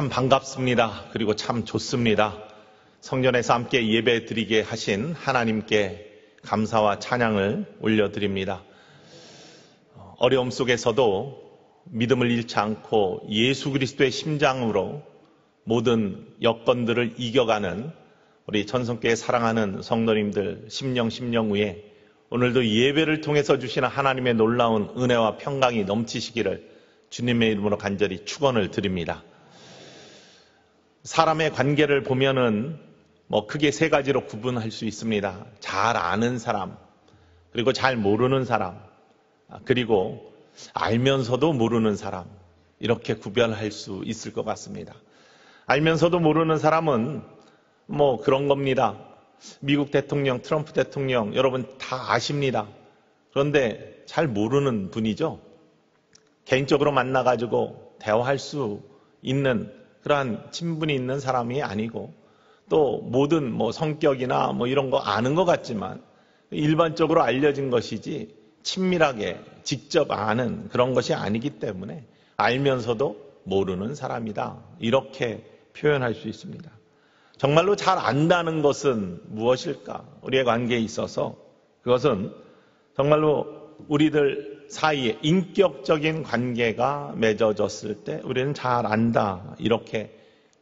참 반갑습니다. 그리고 참 좋습니다. 성전에서 함께 예배 드리게 하신 하나님께 감사와 찬양을 올려드립니다. 어려움 속에서도 믿음을 잃지 않고 예수 그리스도의 심장으로 모든 여건들을 이겨가는 우리 전성교회 사랑하는 성도님들 심령 위에 오늘도 예배를 통해서 주시는 하나님의 놀라운 은혜와 평강이 넘치시기를 주님의 이름으로 간절히 축원을 드립니다. 사람의 관계를 보면은 크게 세 가지로 구분할 수 있습니다. 잘 아는 사람, 그리고 잘 모르는 사람, 그리고 알면서도 모르는 사람, 이렇게 구별할 수 있을 것 같습니다. 알면서도 모르는 사람은 그런 겁니다. 미국 대통령, 트럼프 대통령, 여러분 다 아십니다. 그런데 잘 모르는 분이죠. 개인적으로 만나가지고 대화할 수 있는 그러한 친분이 있는 사람이 아니고, 또 모든 성격이나 이런 거 아는 것 같지만 일반적으로 알려진 것이지 친밀하게 직접 아는 그런 것이 아니기 때문에 알면서도 모르는 사람이다, 이렇게 표현할 수 있습니다. 정말로 잘 안다는 것은 무엇일까? 우리의 관계에 있어서 그것은 정말로 우리들 사이에 인격적인 관계가 맺어졌을 때 우리는 잘 안다, 이렇게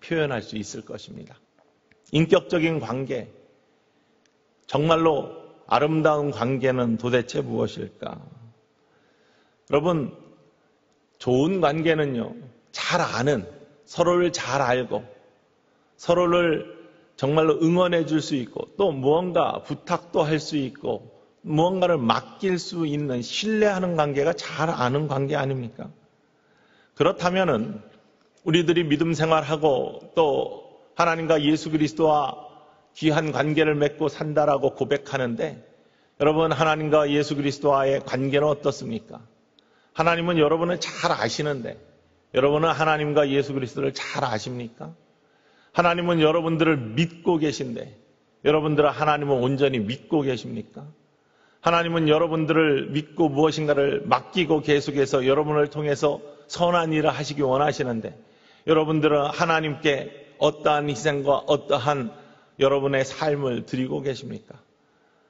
표현할 수 있을 것입니다. 인격적인 관계, 정말로 아름다운 관계는 도대체 무엇일까? 여러분, 좋은 관계는요, 잘 아는, 서로를 잘 알고 서로를 정말로 응원해 줄 수 있고, 또 무언가 부탁도 할 수 있고 무언가를 맡길 수 있는, 신뢰하는 관계가 잘 아는 관계 아닙니까? 그렇다면은 우리들이 믿음 생활하고 또 하나님과 예수 그리스도와 귀한 관계를 맺고 산다라고 고백하는데, 여러분, 하나님과 예수 그리스도와의 관계는 어떻습니까? 하나님은 여러분을 잘 아시는데 여러분은 하나님과 예수 그리스도를 잘 아십니까? 하나님은 여러분들을 믿고 계신데 여러분들은 하나님을 온전히 믿고 계십니까? 하나님은 여러분들을 믿고 무엇인가를 맡기고 계속해서 여러분을 통해서 선한 일을 하시기 원하시는데 여러분들은 하나님께 어떠한 희생과 어떠한 여러분의 삶을 드리고 계십니까?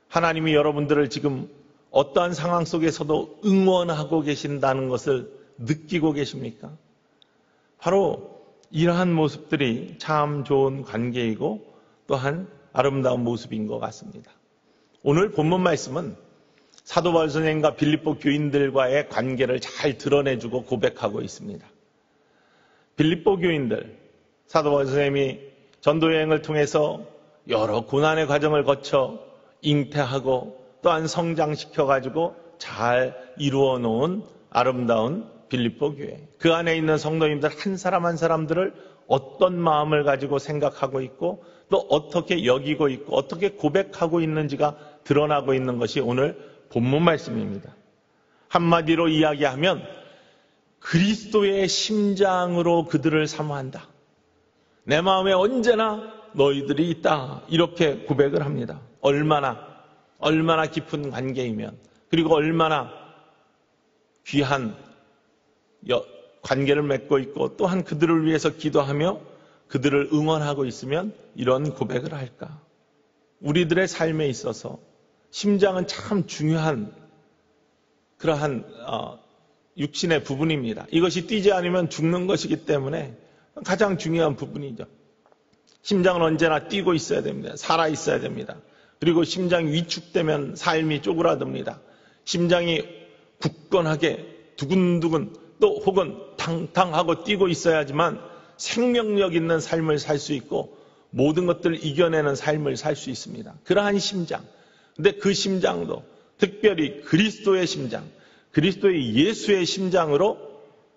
하나님이 여러분들을 지금 어떠한 상황 속에서도 응원하고 계신다는 것을 느끼고 계십니까? 바로 이러한 모습들이 참 좋은 관계이고 또한 아름다운 모습인 것 같습니다. 오늘 본문 말씀은 사도 바울 선생님과 빌립보 교인들과의 관계를 잘 드러내주고 고백하고 있습니다. 빌립보 교인들, 사도 바울 선생님이 전도여행을 통해서 여러 고난의 과정을 거쳐 잉태하고 또한 성장시켜가지고 잘 이루어 놓은 아름다운 빌립보 교회, 그 안에 있는 성도님들 한 사람 한 사람들을 어떤 마음을 가지고 생각하고 있고 또 어떻게 여기고 있고 어떻게 고백하고 있는지가 드러나고 있는 것이 오늘 본문 말씀입니다. 한마디로 이야기하면 그리스도의 심장으로 그들을 사모한다. 내 마음에 언제나 너희들이 있다, 이렇게 고백을 합니다. 얼마나 깊은 관계이면, 그리고 얼마나 귀한 관계를 맺고 있고 또한 그들을 위해서 기도하며 그들을 응원하고 있으면 이런 고백을 할까? 우리들의 삶에 있어서 심장은 참 중요한 그러한 육신의 부분입니다. 이것이 뛰지 않으면 죽는 것이기 때문에 가장 중요한 부분이죠. 심장은 언제나 뛰고 있어야 됩니다. 살아 있어야 됩니다. 그리고 심장이 위축되면 삶이 쪼그라듭니다. 심장이 굳건하게 두근두근 또 혹은 탕탕하고 뛰고 있어야지만 생명력 있는 삶을 살 수 있고 모든 것들을 이겨내는 삶을 살 수 있습니다. 그러한 심장, 근데 그 심장도 특별히 그리스도의 심장, 그리스도의 예수의 심장으로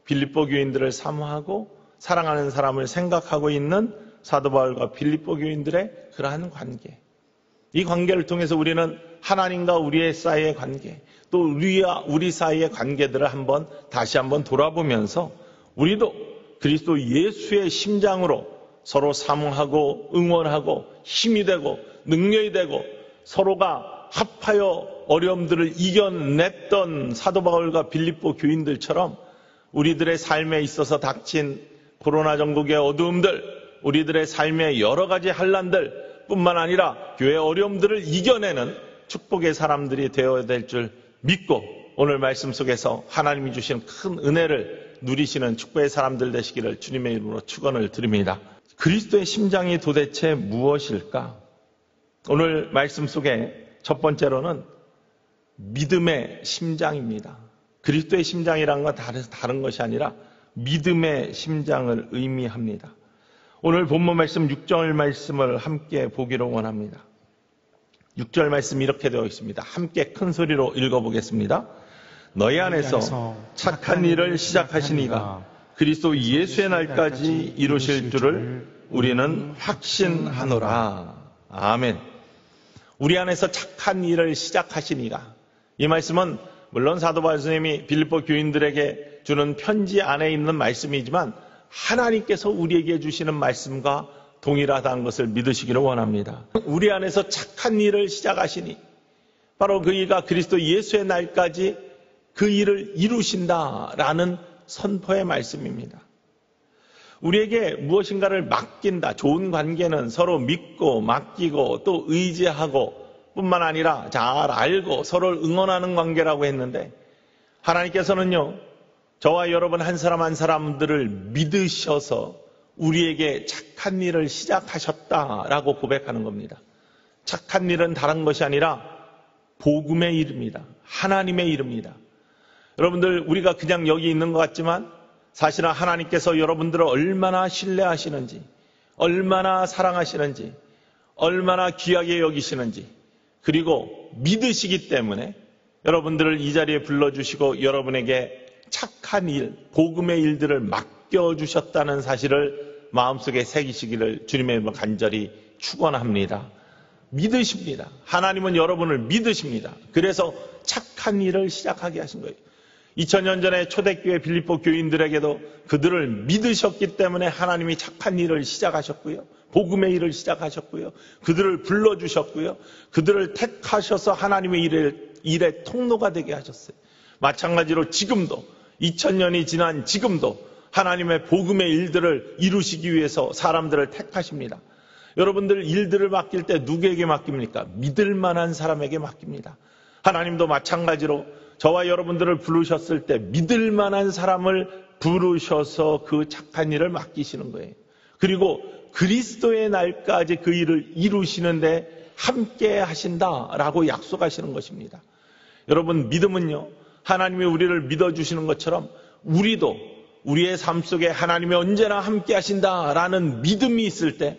빌립보 교인들을 사모하고 사랑하는 사람을 생각하고 있는 사도 바울과 빌립보 교인들의 그러한 관계, 이 관계를 통해서 우리는 하나님과 우리의 사이의 관계, 또 우리와 우리 사이의 관계들을 다시 한번 돌아보면서 우리도 그리스도 예수의 심장으로 서로 사모하고 응원하고 힘이 되고 능력이 되고 서로가 합하여 어려움들을 이겨냈던 사도 바울과 빌립보 교인들처럼 우리들의 삶에 있어서 닥친 코로나 전국의 어두움들, 우리들의 삶의 여러 가지 환난들 뿐만 아니라 교회의 어려움들을 이겨내는 축복의 사람들이 되어야 될 줄 믿고 오늘 말씀 속에서 하나님이 주신 큰 은혜를 누리시는 축복의 사람들 되시기를 주님의 이름으로 축원을 드립니다. 그리스도의 심장이 도대체 무엇일까? 오늘 말씀 속에 첫 번째로는 믿음의 심장입니다. 그리스도의 심장이라는 건 다른 것이 아니라 믿음의 심장을 의미합니다. 오늘 본문 말씀 6절 말씀을 함께 보기를 원합니다. 6절 말씀 이렇게 되어 있습니다. 함께 큰 소리로 읽어보겠습니다. 너희 안에서 착한 일을 시작하신 이가 그리스도 예수의 날까지 이루실 줄을 우리는 확신하노라. 아멘. 우리 안에서 착한 일을 시작하신 이가, 이 말씀은 물론 사도 바울 선생님이 빌립보 교인들에게 주는 편지 안에 있는 말씀이지만 하나님께서 우리에게 주시는 말씀과 동일하다는 것을 믿으시기를 원합니다. 우리 안에서 착한 일을 시작하시니 바로 그 이가 그리스도 예수의 날까지 그 일을 이루신다라는 선포의 말씀입니다. 우리에게 무엇인가를 맡긴다. 좋은 관계는 서로 믿고 맡기고 또 의지하고 뿐만 아니라 잘 알고 서로를 응원하는 관계라고 했는데 하나님께서는요, 저와 여러분 한 사람 한 사람들을 믿으셔서 우리에게 착한 일을 시작하셨다라고 고백하는 겁니다. 착한 일은 다른 것이 아니라 복음의 일입니다. 하나님의 일입니다. 여러분들, 우리가 그냥 여기 있는 것 같지만 사실은 하나님께서 여러분들을 얼마나 신뢰하시는지, 얼마나 사랑하시는지, 얼마나 귀하게 여기시는지, 그리고 믿으시기 때문에 여러분들을 이 자리에 불러주시고 여러분에게 착한 일, 복음의 일들을 맡겨주셨다는 사실을 마음속에 새기시기를 주님의 이름으로 간절히 축원합니다. 믿으십니다. 하나님은 여러분을 믿으십니다. 그래서 착한 일을 시작하게 하신 거예요. 2000년 전에 초대교회 빌립보 교인들에게도 그들을 믿으셨기 때문에 하나님이 착한 일을 시작하셨고요. 복음의 일을 시작하셨고요. 그들을 불러주셨고요. 그들을 택하셔서 하나님의 일의 통로가 되게 하셨어요. 마찬가지로 지금도 2000년이 지난 지금도 하나님의 복음의 일들을 이루시기 위해서 사람들을 택하십니다. 여러분들 일들을 맡길 때 누구에게 맡깁니까? 믿을 만한 사람에게 맡깁니다. 하나님도 마찬가지로 저와 여러분들을 부르셨을 때 믿을 만한 사람을 부르셔서 그 착한 일을 맡기시는 거예요. 그리고 그리스도의 날까지 그 일을 이루시는데 함께 하신다라고 약속하시는 것입니다. 여러분, 믿음은요, 하나님이 우리를 믿어주시는 것처럼 우리도 우리의 삶 속에 하나님이 언제나 함께 하신다라는 믿음이 있을 때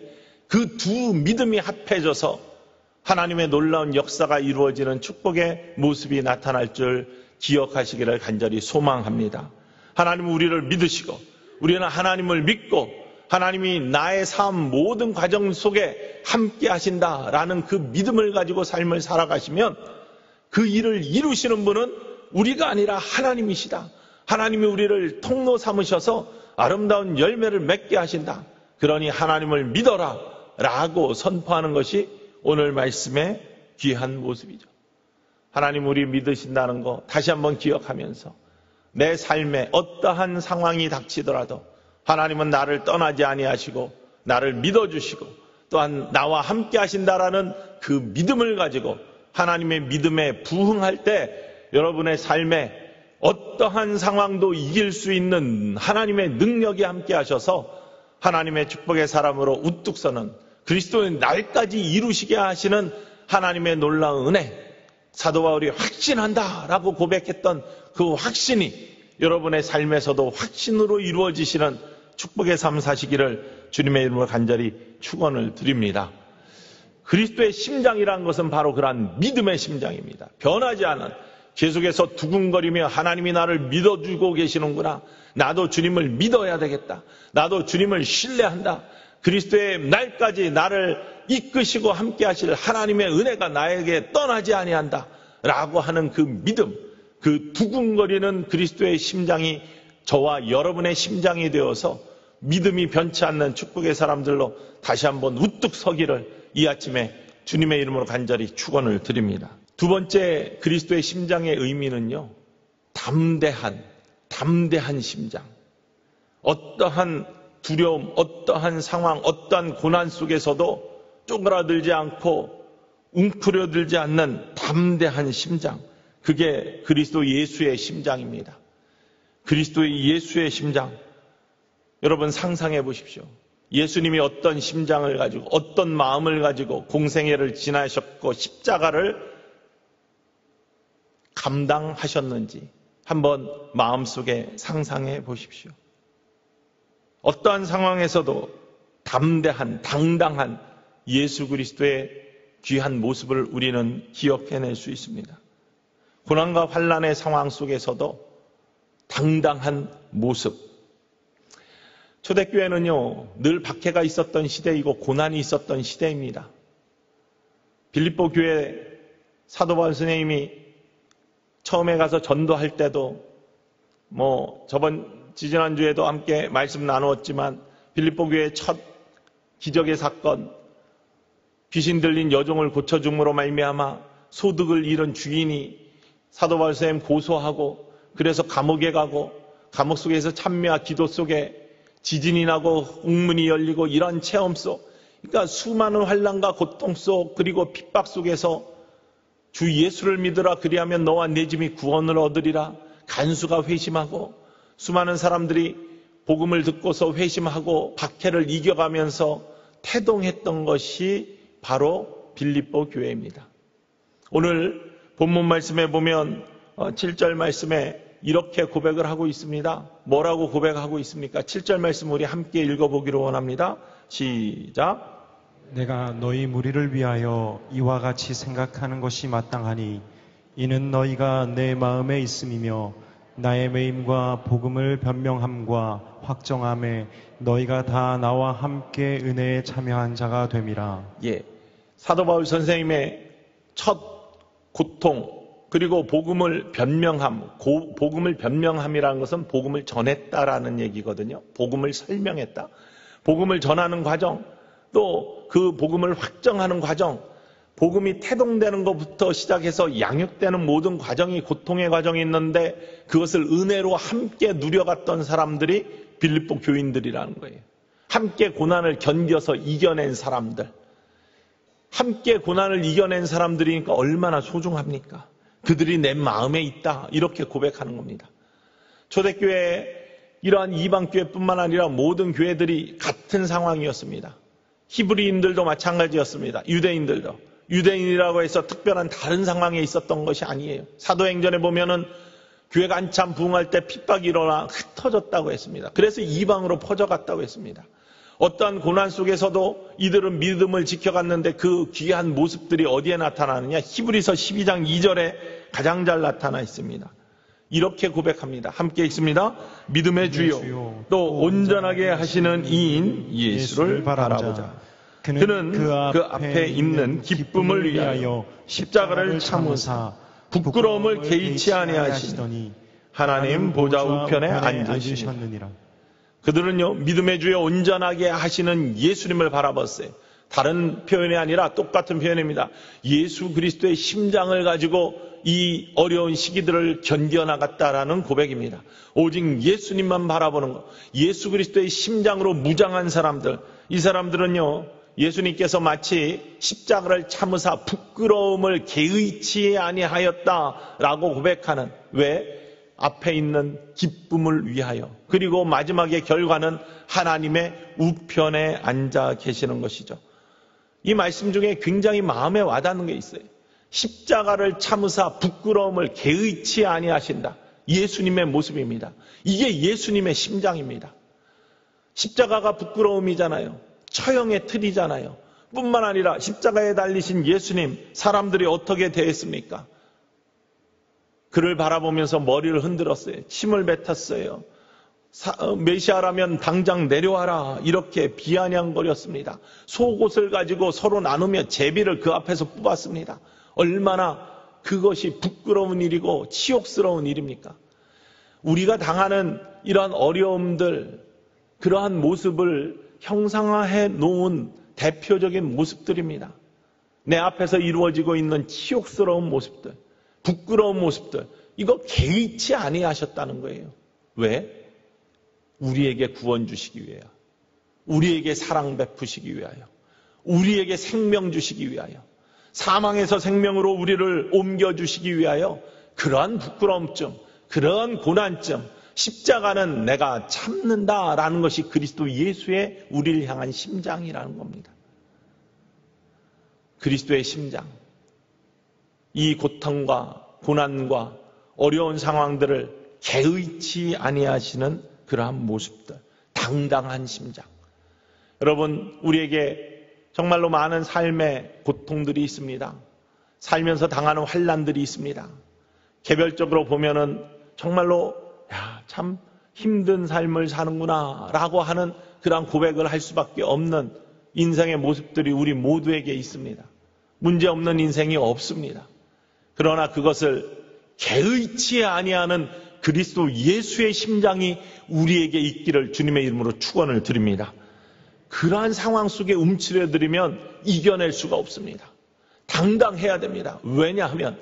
그 두 믿음이 합해져서 하나님의 놀라운 역사가 이루어지는 축복의 모습이 나타날 줄 기억하시기를 간절히 소망합니다. 하나님은 우리를 믿으시고 우리는 하나님을 믿고 하나님이 나의 삶 모든 과정 속에 함께 하신다라는 그 믿음을 가지고 삶을 살아가시면 그 일을 이루시는 분은 우리가 아니라 하나님이시다. 하나님이 우리를 통로 삼으셔서 아름다운 열매를 맺게 하신다. 그러니 하나님을 믿어라 라고 선포하는 것이 오늘 말씀의 귀한 모습이죠. 하나님 우리 믿으신다는 거 다시 한번 기억하면서 내 삶에 어떠한 상황이 닥치더라도 하나님은 나를 떠나지 아니하시고 나를 믿어주시고 또한 나와 함께 하신다라는 그 믿음을 가지고 하나님의 믿음에 부응할 때 여러분의 삶에 어떠한 상황도 이길 수 있는 하나님의 능력이 함께 하셔서 하나님의 축복의 사람으로 우뚝 서는 그리스도의 날까지 이루시게 하시는 하나님의 놀라운 은혜, 사도 바울이 확신한다라고 고백했던 그 확신이 여러분의 삶에서도 확신으로 이루어지시는 축복의 삶 사시기를 주님의 이름으로 간절히 축원을 드립니다. 그리스도의 심장이라는 것은 바로 그러한 믿음의 심장입니다. 변하지 않은, 계속해서 두근거리며 하나님이 나를 믿어주고 계시는구나. 나도 주님을 믿어야 되겠다. 나도 주님을 신뢰한다. 그리스도의 날까지 나를 이끄시고 함께 하실 하나님의 은혜가 나에게 떠나지 아니한다 라고 하는 그 믿음, 그 두근거리는 그리스도의 심장이 저와 여러분의 심장이 되어서 믿음이 변치 않는 축복의 사람들로 다시 한번 우뚝 서기를 이 아침에 주님의 이름으로 간절히 축원을 드립니다. 두 번째 그리스도의 심장의 의미는요, 담대한 심장. 어떠한 두려움, 어떠한 상황, 어떠한 고난 속에서도 쪼그라들지 않고 웅크려들지 않는 담대한 심장, 그게 그리스도 예수의 심장입니다. 그리스도의 예수의 심장, 여러분 상상해 보십시오. 예수님이 어떤 심장을 가지고 어떤 마음을 가지고 공생애를 지나셨고 십자가를 감당하셨는지 한번 마음속에 상상해 보십시오. 어떠한 상황에서도 담대한, 당당한 예수 그리스도의 귀한 모습을 우리는 기억해낼 수 있습니다. 고난과 환난의 상황 속에서도 당당한 모습. 초대교회는요, 늘 박해가 있었던 시대이고 고난이 있었던 시대입니다. 빌립보 교회 사도 바울 선생님이 처음에 가서 전도할 때도 지난주에도 함께 말씀 나누었지만 빌립보 교회의 첫 기적의 사건, 귀신 들린 여종을 고쳐줌으로 말미암아 소득을 잃은 주인이 사도 바울 선생님 고소하고 그래서 감옥에 가고 감옥 속에서 찬미와 기도 속에 지진이 나고 옥문이 열리고 이런 체험 속, 그러니까 수많은 환난과 고통 속 그리고 핍박 속에서 주 예수를 믿으라 그리하면 너와 내 집이 구원을 얻으리라 간수가 회심하고 수많은 사람들이 복음을 듣고서 회심하고 박해를 이겨가면서 태동했던 것이 바로 빌립보 교회입니다. 오늘 본문 말씀에 보면 7절 말씀에 이렇게 고백을 하고 있습니다. 뭐라고 고백하고 있습니까? 7절 말씀 우리 함께 읽어보기를 원합니다. 시작. 내가 너희 무리를 위하여 이와 같이 생각하는 것이 마땅하니 이는 너희가 내 마음에 있음이며 나의 매임과 복음을 변명함과 확정함에 너희가 다 나와 함께 은혜에 참여한 자가 됨이라. 예, 사도 바울 선생님의 첫 고통 그리고 복음을 변명함, 복음을 변명함이라는 것은 복음을 전했다라는 얘기거든요. 복음을 설명했다. 복음을 전하는 과정, 또 그 복음을 확정하는 과정, 복음이 태동되는 것부터 시작해서 양육되는 모든 과정이 고통의 과정이 있는데 그것을 은혜로 함께 누려갔던 사람들이 빌립보 교인들이라는 거예요. 함께 고난을 견뎌서 이겨낸 사람들. 함께 고난을 이겨낸 사람들이니까 얼마나 소중합니까? 그들이 내 마음에 있다. 이렇게 고백하는 겁니다. 초대교회 이러한 이방교회뿐만 아니라 모든 교회들이 같은 상황이었습니다. 히브리인들도 마찬가지였습니다. 유대인들도. 유대인이라고 해서 특별한 다른 상황에 있었던 것이 아니에요. 사도행전에 보면은 교회가 한참 부흥할 때 핍박이 일어나 흩어졌다고 했습니다. 그래서 이방으로 퍼져갔다고 했습니다. 어떠한 고난 속에서도 이들은 믿음을 지켜갔는데 그 귀한 모습들이 어디에 나타나느냐? 히브리서 12장 2절에 가장 잘 나타나 있습니다. 이렇게 고백합니다. 함께 읽습니다. 믿음의 주요 또 온전하게 하시는 이인 예수를 바라보자. 그는 그 앞에 있는 기쁨을 위하여 십자가를 참으사 부끄러움을 개의치 아니하시더니 하나님 보좌 우편에 앉으시느니라. 그들은요, 믿음의 주에 온전하게 하시는 예수님을 바라봤어요. 다른 표현이 아니라 똑같은 표현입니다. 예수 그리스도의 심장을 가지고 이 어려운 시기들을 견뎌나갔다라는 고백입니다. 오직 예수님만 바라보는 것. 예수 그리스도의 심장으로 무장한 사람들. 이 사람들은요, 예수님께서 마치 십자가를 참으사 부끄러움을 개의치 아니하였다라고 고백하는, 왜? 앞에 있는 기쁨을 위하여. 그리고 마지막의 결과는 하나님의 우편에 앉아 계시는 것이죠. 이 말씀 중에 굉장히 마음에 와닿는 게 있어요. 십자가를 참으사 부끄러움을 개의치 아니하신다. 예수님의 모습입니다. 이게 예수님의 심장입니다. 십자가가 부끄러움이잖아요. 처형의 틀이잖아요. 뿐만 아니라 십자가에 달리신 예수님, 사람들이 어떻게 대했습니까? 그를 바라보면서 머리를 흔들었어요. 침을 뱉었어요. 메시아라면 당장 내려와라. 이렇게 비아냥거렸습니다. 속옷을 가지고 서로 나누며 제비를 그 앞에서 뽑았습니다. 얼마나 그것이 부끄러운 일이고 치욕스러운 일입니까? 우리가 당하는 이러한 어려움들, 그러한 모습을 형상화해 놓은 대표적인 모습들입니다. 내 앞에서 이루어지고 있는 치욕스러운 모습들, 부끄러운 모습들, 이거 개의치 아니하셨다는 거예요. 왜? 우리에게 구원 주시기 위해요. 우리에게 사랑 베푸시기 위하여, 우리에게 생명 주시기 위하여, 사망에서 생명으로 우리를 옮겨주시기 위하여 그러한 부끄러움점, 그러한 고난점, 십자가는 내가 참는다라는 것이 그리스도 예수의 우리를 향한 심장이라는 겁니다. 그리스도의 심장, 이 고통과 고난과 어려운 상황들을 개의치 아니하시는 그러한 모습들, 당당한 심장. 여러분, 우리에게 정말로 많은 삶의 고통들이 있습니다. 살면서 당하는 환난들이 있습니다. 개별적으로 보면은 정말로 참 힘든 삶을 사는구나 라고 하는 그런 고백을 할 수밖에 없는 인생의 모습들이 우리 모두에게 있습니다. 문제없는 인생이 없습니다. 그러나 그것을 개의치 아니하는 그리스도 예수의 심장이 우리에게 있기를 주님의 이름으로 축원을 드립니다. 그러한 상황 속에 움츠려들이면 이겨낼 수가 없습니다. 당당해야 됩니다. 왜냐하면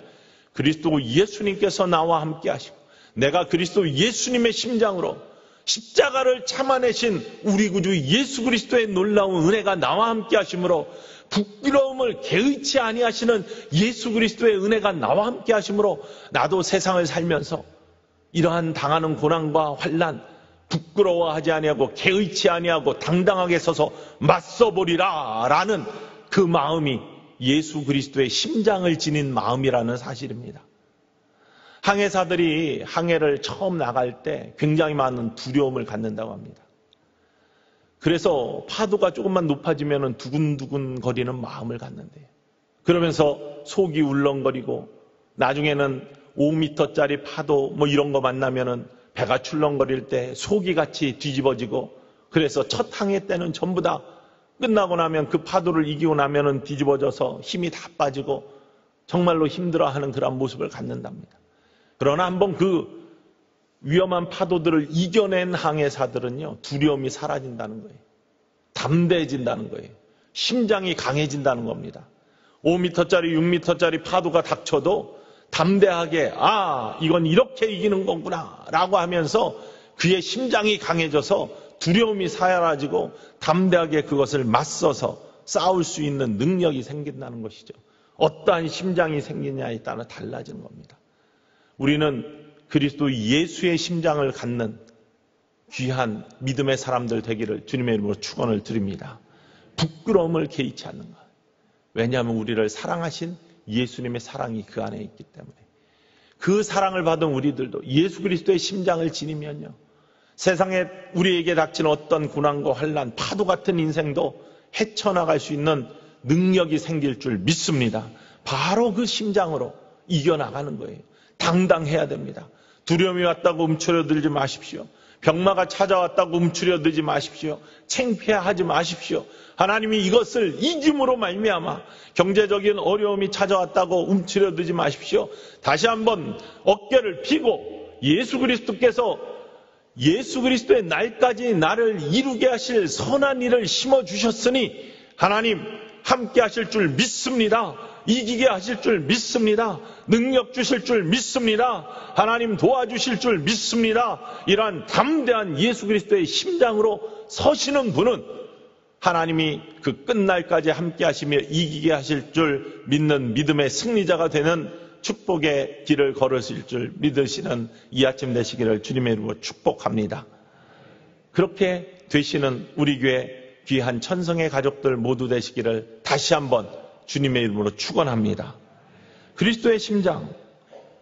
그리스도 예수님께서 나와 함께 하시고 내가 그리스도 예수님의 심장으로 십자가를 참아내신 우리 구주 예수 그리스도의 놀라운 은혜가 나와 함께 하심으로 부끄러움을 개의치 아니하시는 예수 그리스도의 은혜가 나와 함께 하심으로 나도 세상을 살면서 이러한 당하는 고난과 환난 부끄러워하지 아니하고 개의치 아니하고 당당하게 서서 맞서보리라 라는 그 마음이 예수 그리스도의 심장을 지닌 마음이라는 사실입니다. 항해사들이 항해를 처음 나갈 때 굉장히 많은 두려움을 갖는다고 합니다. 그래서 파도가 조금만 높아지면 두근두근 거리는 마음을 갖는데요. 그러면서 속이 울렁거리고 나중에는 5m짜리 파도 이런 거 만나면은 배가 출렁거릴 때 속이 같이 뒤집어지고 그래서 첫 항해 때는 전부 다 끝나고 나면 그 파도를 이기고 나면은 뒤집어져서 힘이 다 빠지고 정말로 힘들어하는 그런 모습을 갖는답니다. 그러나 한번 그 위험한 파도들을 이겨낸 항해사들은요, 두려움이 사라진다는 거예요. 담대해진다는 거예요. 심장이 강해진다는 겁니다. 5m짜리, 6m짜리 파도가 닥쳐도 담대하게 이건 이렇게 이기는 거구나 라고 하면서 그의 심장이 강해져서 두려움이 사라지고 담대하게 그것을 맞서서 싸울 수 있는 능력이 생긴다는 것이죠. 어떠한 심장이 생기냐에 따라 달라지는 겁니다. 우리는 그리스도 예수의 심장을 갖는 귀한 믿음의 사람들 되기를 주님의 이름으로 축원을 드립니다. 부끄러움을 개의치 않는 것. 왜냐하면 우리를 사랑하신 예수님의 사랑이 그 안에 있기 때문에 그 사랑을 받은 우리들도 예수 그리스도의 심장을 지니면요, 세상에 우리에게 닥치는 어떤 고난과 환난, 파도 같은 인생도 헤쳐나갈 수 있는 능력이 생길 줄 믿습니다. 바로 그 심장으로 이겨나가는 거예요. 당당해야 됩니다. 두려움이 왔다고 움츠려들지 마십시오. 병마가 찾아왔다고 움츠려들지 마십시오. 창피하지 마십시오. 하나님이 이것을 이김으로 말미암아 경제적인 어려움이 찾아왔다고 움츠려들지 마십시오. 다시 한번 어깨를 펴고 예수 그리스도께서 예수 그리스도의 날까지 나를 이루게 하실 선한 일을 심어주셨으니 하나님 함께 하실 줄 믿습니다. 이기게 하실 줄 믿습니다. 능력 주실 줄 믿습니다. 하나님 도와주실 줄 믿습니다. 이러한 담대한 예수 그리스도의 심장으로 서시는 분은 하나님이 그 끝날까지 함께 하시며 이기게 하실 줄 믿는 믿음의 승리자가 되는 축복의 길을 걸으실 줄 믿으시는 이 아침 되시기를 주님의 이름으로 축복합니다. 그렇게 되시는 우리 교회 귀한 천성의 가족들 모두 되시기를 다시 한번 주님의 이름으로 축원합니다. 그리스도의 심장,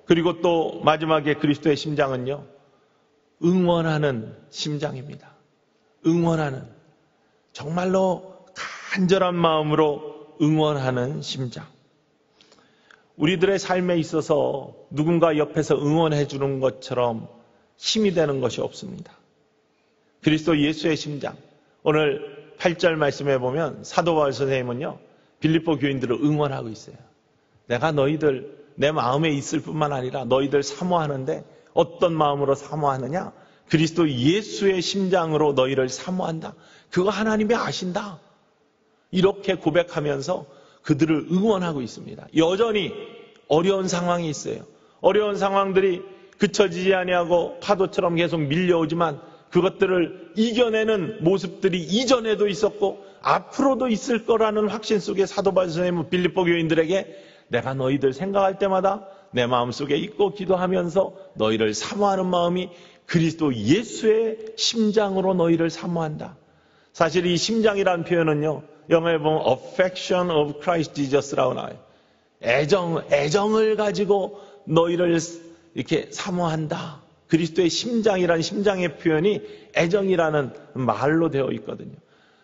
그리고 또 마지막에 그리스도의 심장은요, 응원하는 심장입니다. 응원하는, 정말로 간절한 마음으로 응원하는 심장. 우리들의 삶에 있어서 누군가 옆에서 응원해 주는 것처럼 힘이 되는 것이 없습니다. 그리스도 예수의 심장. 오늘 8절 말씀해 보면 사도 바울 선생님은요, 빌립보 교인들을 응원하고 있어요. 내가 너희들 내 마음에 있을 뿐만 아니라 너희들 사모하는데 어떤 마음으로 사모하느냐? 그리스도 예수의 심장으로 너희를 사모한다. 그거 하나님이 아신다. 이렇게 고백하면서 그들을 응원하고 있습니다. 여전히 어려운 상황이 있어요. 어려운 상황들이 그쳐지지 아니하고 파도처럼 계속 밀려오지만 그것들을 이겨내는 모습들이 이전에도 있었고 앞으로도 있을 거라는 확신 속에 사도 바울 선생님은 빌립보 교인들에게 내가 너희들 생각할 때마다 내 마음속에 있고 기도하면서 너희를 사모하는 마음이 그리스도 예수의 심장으로 너희를 사모한다. 사실 이 심장이라는 표현은요, 영어에 보면 affection of Christ Jesus라고 나와요. 애정을 가지고 너희를 이렇게 사모한다. 그리스도의 심장이라는 심장의 표현이 애정이라는 말로 되어 있거든요.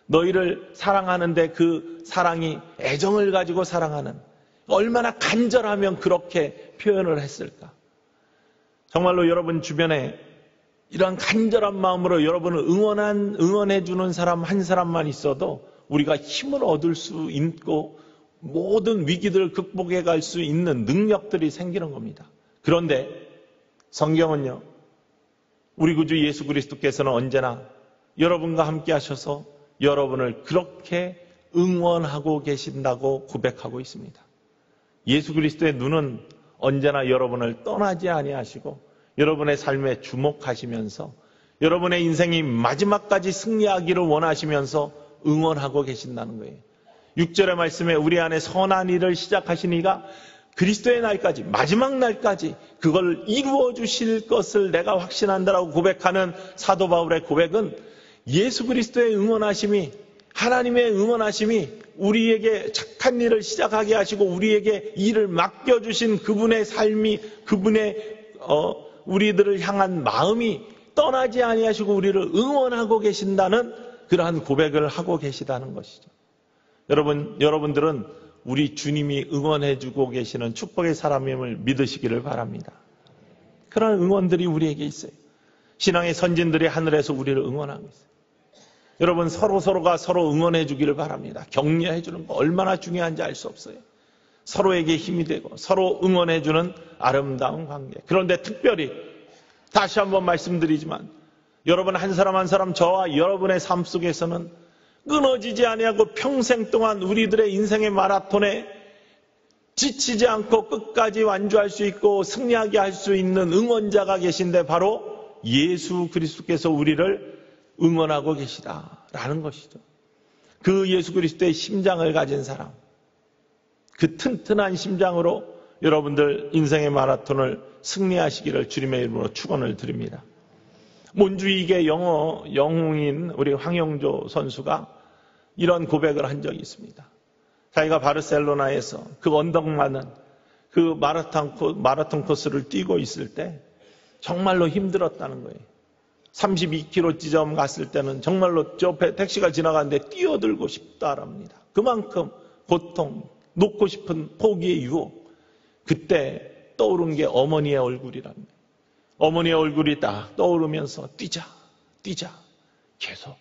너희를 사랑하는데 그 사랑이 애정을 가지고 사랑하는, 얼마나 간절하면 그렇게 표현을 했을까. 정말로 여러분 주변에 이런 간절한 마음으로 여러분을 응원해주는 사람 한 사람만 있어도 우리가 힘을 얻을 수 있고 모든 위기들을 극복해 갈 수 있는 능력들이 생기는 겁니다. 그런데 성경은요, 우리 구주 예수 그리스도께서는 언제나 여러분과 함께 하셔서 여러분을 그렇게 응원하고 계신다고 고백하고 있습니다. 예수 그리스도의 눈은 언제나 여러분을 떠나지 아니하시고 여러분의 삶에 주목하시면서 여러분의 인생이 마지막까지 승리하기를 원하시면서 응원하고 계신다는 거예요. 6절의 말씀에 우리 안에 선한 일을 시작하신 이가 그리스도의 날까지, 마지막 날까지 그걸 이루어 주실 것을 내가 확신한다라고 고백하는 사도 바울의 고백은 예수 그리스도의 응원하심이, 하나님의 응원하심이 우리에게 착한 일을 시작하게 하시고 우리에게 일을 맡겨주신 그분의 삶이, 그분의 우리들을 향한 마음이 떠나지 아니하시고 우리를 응원하고 계신다는 그러한 고백을 하고 계시다는 것이죠. 여러분들은 우리 주님이 응원해주고 계시는 축복의 사람임을 믿으시기를 바랍니다. 그런 응원들이 우리에게 있어요. 신앙의 선진들이 하늘에서 우리를 응원하고 있어요. 여러분 서로가 서로 응원해주기를 바랍니다. 격려해주는 거 얼마나 중요한지 알 수 없어요. 서로에게 힘이 되고 서로 응원해주는 아름다운 관계. 그런데 특별히 다시 한번 말씀드리지만 여러분 한 사람 한 사람, 저와 여러분의 삶 속에서는 끊어지지 아니하고 평생 동안 우리들의 인생의 마라톤에 지치지 않고 끝까지 완주할 수 있고 승리하게 할 수 있는 응원자가 계신데 바로 예수 그리스도께서 우리를 응원하고 계시다라는 것이죠. 그 예수 그리스도의 심장을 가진 사람, 그 튼튼한 심장으로 여러분들 인생의 마라톤을 승리하시기를 주님의 이름으로 축원을 드립니다. 몬주익의 영웅인 우리 황영조 선수가 이런 고백을 한 적이 있습니다. 자기가 바르셀로나에서 그 언덕 많은 그 마라톤 코스를 뛰고 있을 때 정말로 힘들었다는 거예요. 32km 지점 갔을 때는 정말로 저 택시가 지나가는데 뛰어들고 싶다랍니다. 그만큼 고통, 놓고 싶은 포기의 유혹. 그때 떠오른 게 어머니의 얼굴이랍니다. 어머니의 얼굴이 딱 떠오르면서 뛰자 계속.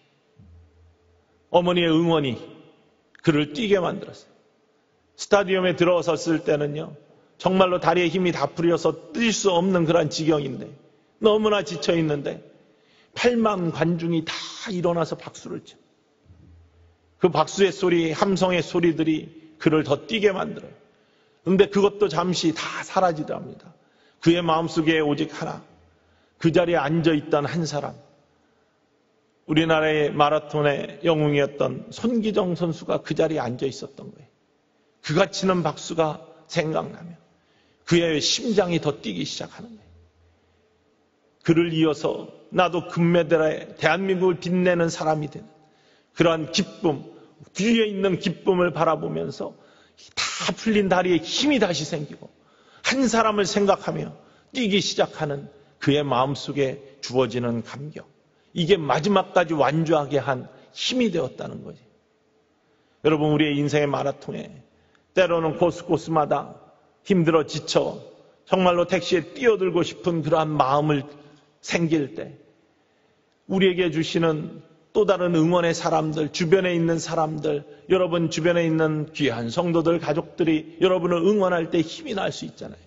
어머니의 응원이 그를 뛰게 만들었어요. 스타디움에 들어섰을 때는요, 정말로 다리에 힘이 다 풀려서 뛸 수 없는 그런 지경인데 너무나 지쳐 있는데 8만 관중이 다 일어나서 박수를 쳐. 그 박수의 소리, 함성의 소리들이 그를 더 뛰게 만들어요. 그런데 그것도 잠시 다 사라지더랍니다. 그의 마음속에 오직 하나, 그 자리에 앉아있던 한 사람, 우리나라의 마라톤의 영웅이었던 손기정 선수가 그 자리에 앉아있었던 거예요. 그가 치는 박수가 생각나면 그의 심장이 더 뛰기 시작하는 거예요. 그를 이어서 나도 금메달에 대한민국을 빛내는 사람이 되는 그러한 기쁨, 뒤에 있는 기쁨을 바라보면서 다 풀린 다리에 힘이 다시 생기고 한 사람을 생각하며 뛰기 시작하는 그의 마음속에 주어지는 감격. 이게 마지막까지 완주하게 한 힘이 되었다는 거지. 여러분, 우리의 인생의 마라톤에 때로는 코스마다 힘들어 지쳐 정말로 택시에 뛰어들고 싶은 그러한 마음을 생길 때 우리에게 주시는 또 다른 응원의 사람들, 주변에 있는 사람들, 여러분 주변에 있는 귀한 성도들, 가족들이 여러분을 응원할 때 힘이 날 수 있잖아요.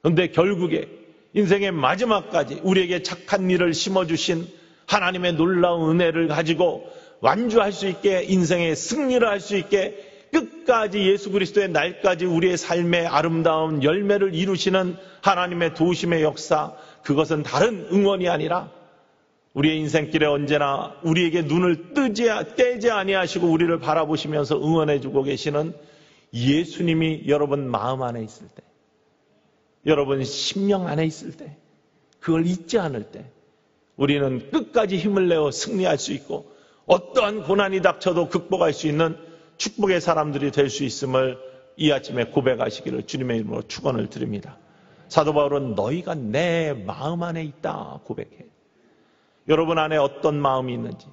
그런데 결국에 인생의 마지막까지 우리에게 착한 일을 심어주신 하나님의 놀라운 은혜를 가지고 완주할 수 있게, 인생의 승리를 할 수 있게 끝까지 예수 그리스도의 날까지 우리의 삶의 아름다운 열매를 이루시는 하나님의 도우심의 역사, 그것은 다른 응원이 아니라 우리의 인생길에 언제나 우리에게 눈을 떼지 아니하시고 우리를 바라보시면서 응원해주고 계시는 예수님이 여러분 마음 안에 있을 때, 여러분 심령 안에 있을 때, 그걸 잊지 않을 때 우리는 끝까지 힘을 내어 승리할 수 있고 어떠한 고난이 닥쳐도 극복할 수 있는 축복의 사람들이 될 수 있음을 이 아침에 고백하시기를 주님의 이름으로 축원을 드립니다. 사도 바울은 너희가 내 마음 안에 있다 고백해. 여러분 안에 어떤 마음이 있는지,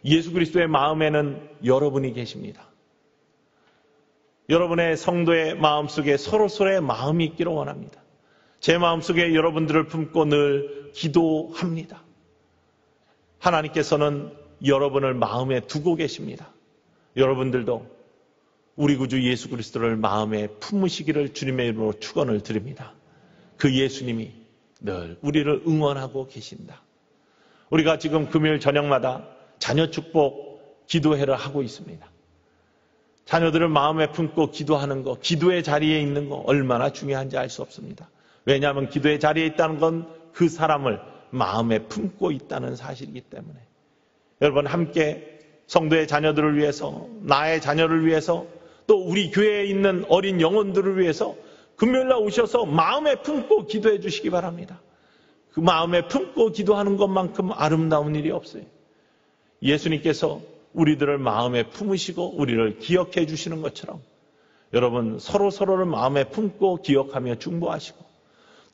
예수 그리스도의 마음에는 여러분이 계십니다. 여러분의 성도의 마음속에 서로서로의 마음이 있기를 원합니다. 제 마음속에 여러분들을 품고 늘 기도합니다. 하나님께서는 여러분을 마음에 두고 계십니다. 여러분들도 우리 구주 예수 그리스도를 마음에 품으시기를 주님의 이름으로 축원을 드립니다. 그 예수님이 늘 우리를 응원하고 계신다. 우리가 지금 금요일 저녁마다 자녀 축복 기도회를 하고 있습니다. 자녀들을 마음에 품고 기도하는 것, 기도의 자리에 있는 것 얼마나 중요한지 알 수 없습니다. 왜냐하면 기도의 자리에 있다는 건 그 사람을 마음에 품고 있다는 사실이기 때문에 여러분 함께 성도의 자녀들을 위해서, 나의 자녀를 위해서, 또 우리 교회에 있는 어린 영혼들을 위해서 금요일날 오셔서 마음에 품고 기도해 주시기 바랍니다. 그 마음에 품고 기도하는 것만큼 아름다운 일이 없어요. 예수님께서 우리들을 마음에 품으시고 우리를 기억해 주시는 것처럼 여러분 서로를 마음에 품고 기억하며 중보하시고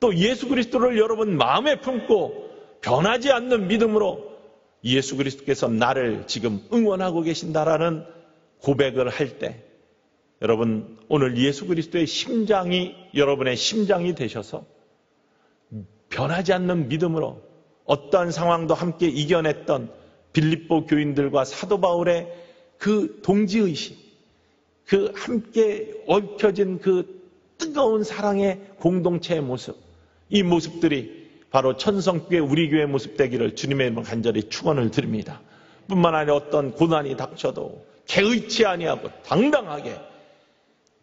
또 예수 그리스도를 여러분 마음에 품고 변하지 않는 믿음으로 예수 그리스도께서 나를 지금 응원하고 계신다라는 고백을 할 때 여러분 오늘 예수 그리스도의 심장이 여러분의 심장이 되셔서 변하지 않는 믿음으로 어떠한 상황도 함께 이겨냈던 빌립보 교인들과 사도 바울의 그 동지의식, 그 함께 얽혀진 그 뜨거운 사랑의 공동체의 모습, 이 모습들이 바로 천성교회 우리 교회의 모습 되기를 주님의 이름으로 간절히 축원을 드립니다. 뿐만 아니라 어떤 고난이 닥쳐도 개의치 아니하고 당당하게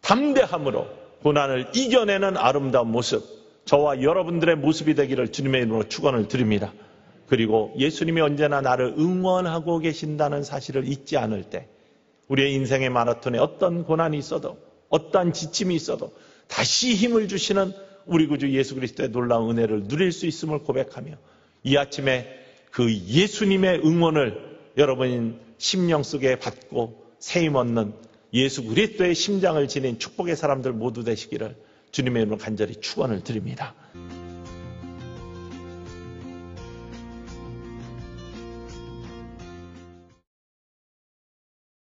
담대함으로 고난을 이겨내는 아름다운 모습, 저와 여러분들의 모습이 되기를 주님의 이름으로 축원을 드립니다. 그리고 예수님이 언제나 나를 응원하고 계신다는 사실을 잊지 않을 때 우리의 인생의 마라톤에 어떤 고난이 있어도 어떠한 지침이 있어도 다시 힘을 주시는 우리 구주 예수 그리스도의 놀라운 은혜를 누릴 수 있음을 고백하며 이 아침에 그 예수님의 응원을 여러분 심령 속에 받고 세임 얻는 예수 그리스도의 심장을 지닌 축복의 사람들 모두 되시기를 주님의 이름으로 간절히 축원을 드립니다.